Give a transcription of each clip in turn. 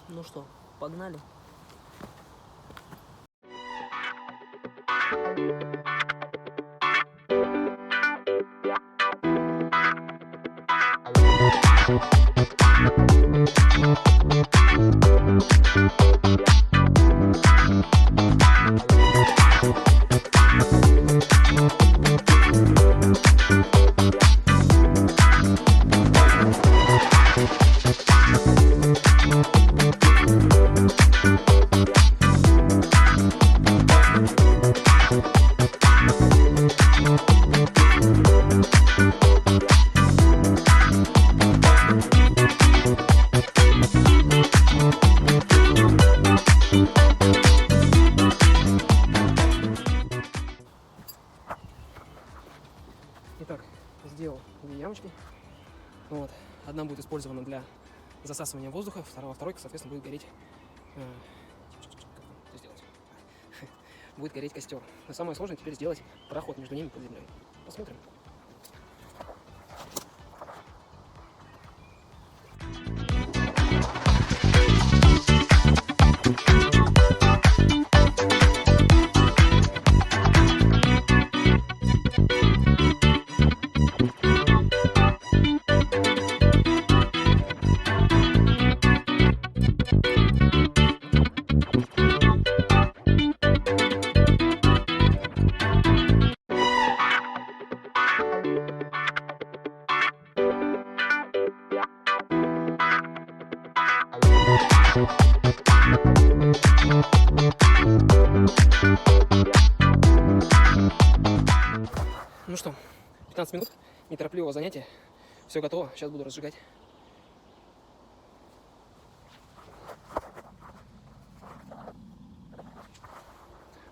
Ну что, погнали? Итак, сделал две ямочки. Вот. Одна будет использована для засасывания воздуха, второй, соответственно, будет гореть. Что сделать? Будет гореть костер. Но самое сложное теперь сделать проход между ними под землей. Посмотрим. Ну что, 15 минут неторопливого занятия. Все готово. Сейчас буду разжигать.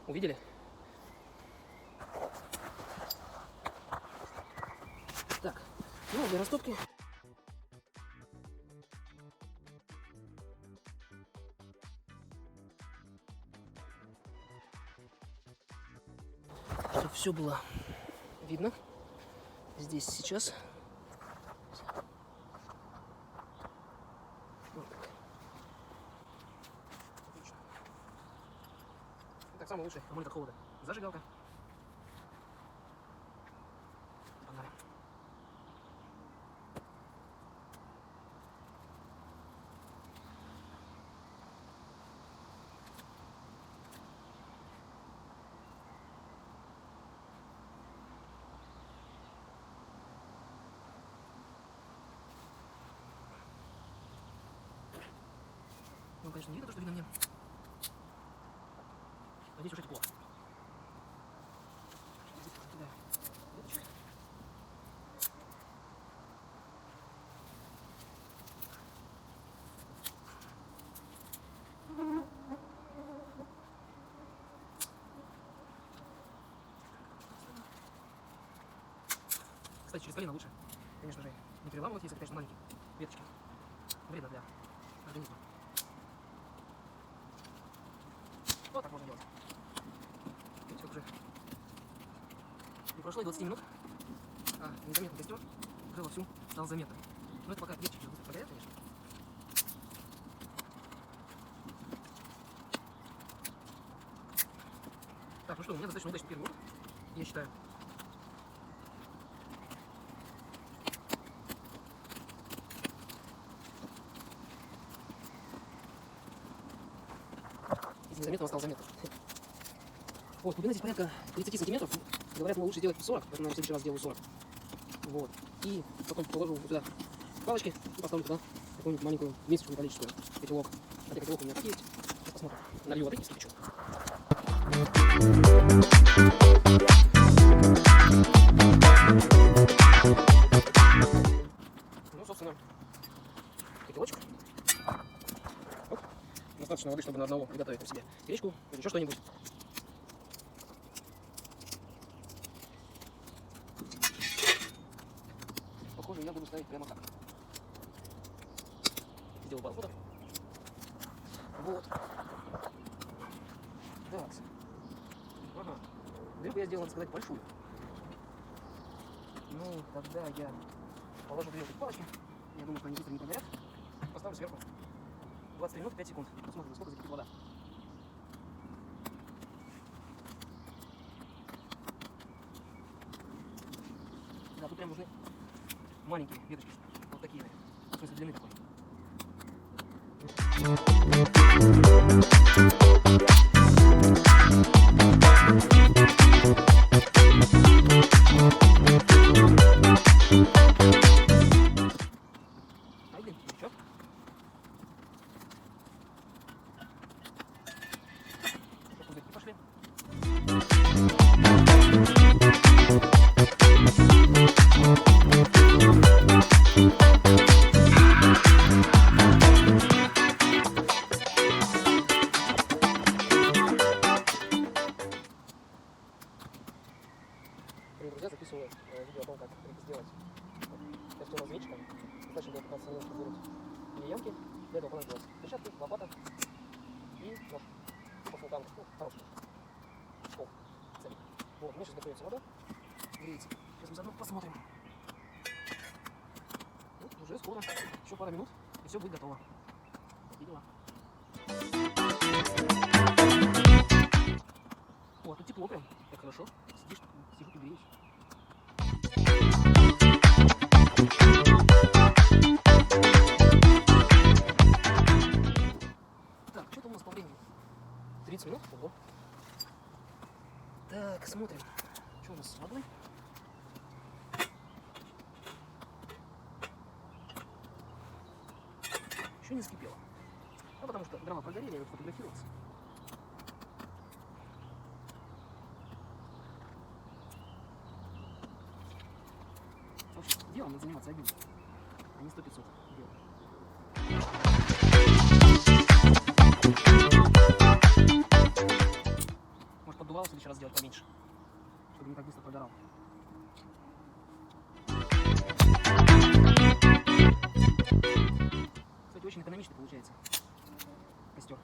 Увидели? Так, ну для растопки. Чтобы все было видно. Здесь сейчас. Вот так. Отлично. Так, самый лучший амулет от холода. Зажигалка. Погнали. Ну, конечно, не видно то, что видно мне. А здесь уже тепло. Здесь кидаю веточку. Кстати, через колено лучше, конечно же, не переламывать, если, конечно, маленькие веточки. Вредно для организма. Вот так можно делать. Видите, как уже не прошло и 20 минут, а незаметный костер уже вовсю стал заметным. Но это пока веточки быстро прогорят, конечно. Так, ну что, у меня достаточно удачный первый опыт, я считаю. Из незаметного стал заметным. Вот, глубина здесь порядка 30 сантиметров. Говорят, лучше делать 40, поэтому я в следующий раз сделаю 40. Вот. И потом положу вот сюда палочки и поставлю туда какую-нибудь маленькую мисочку металлическую. Котелок. Хотя котелок у меня так есть. Сейчас посмотрим. Налью воды и вскипячу. Ну, собственно, котелочек. Оп. Достаточно воды, чтобы на одного приготовить себе гречку или еще что-нибудь. Похоже, я буду ставить прямо так. Сделаю пару фото. Вот. Так. Ага. Дырку я сделал, надо сказать, большую. Ну, тогда я положу две вот эти палочки. Я думаю, что они быстро не прогорят. Поставлю сверху 23 минуты 5 секунд. Посмотрим, сколько закипит вода. Да, тут прям нужны маленькие веточки. Вот такие, в смысле длины такой. Один крючок. Пузырьки пошли. Друзья, записываю видео о том, как это сделать костер разведчиком. Достаточно было 15 минут сделать 2 ямки. Для этого понадобилась перчатки, лопата и нож. Типа фулканг, ну, хороший нож. Скол, царик. Вот, у меня сейчас готовится вода. Греется. Сейчас мы заодно посмотрим. Вот, уже скоро. Еще пара минут, и все будет готово. Такие дела. О, тут тепло прям. Так хорошо. Сидишь, сижу, тут греюсь. Так, что-то у нас по времени. 30 минут? Ого. Так, смотрим. Что у нас с водой? Еще не вскипело. Ну, потому что дрова прогорели, я буду фотографироваться. В общем, делом надо заниматься один, а не 100-500 дел. Может, поддувало в следующий раз сделать поменьше, чтобы не так быстро прогорал. Кстати, очень экономичный получается костер.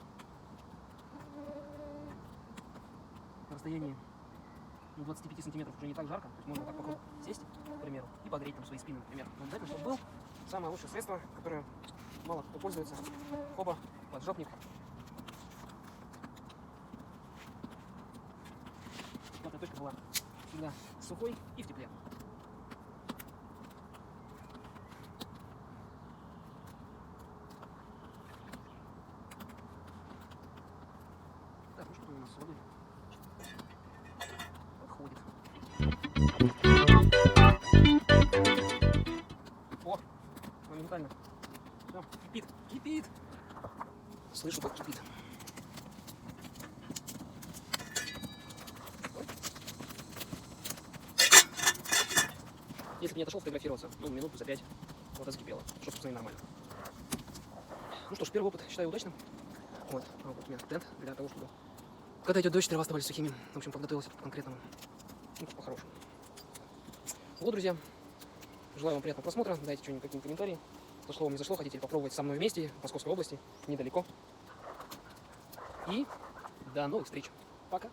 На расстоянии 25 сантиметров уже не так жарко, то есть можно так попробовать сесть, к примеру, и погреть там свои спины, например. Но обязательно, чтобы был самое лучшее средство, которое мало кто пользуется. Хоба, поджопник. Эта точка была всегда сухой и в тепле. Так, ну что у нас с водой? Подходит. О, моментально. Все, кипит, кипит. Слышу, как кипит. Если бы не отошел фотографироваться, ну, минуту за 5, вот это закипело. Что, собственно, и нормально. Ну что ж, первый опыт считаю удачным. Вот у меня тент для того, чтобы, когда идет дождь, трава оставались сухими. В общем, подготовился к конкретному, ну, по-хорошему. Вот, друзья, желаю вам приятного просмотра. Дайте что-нибудь, какие-нибудь комментарии. Зашло вам, не зашло, хотите ли попробовать со мной вместе в Московской области, недалеко. И до новых встреч. Пока.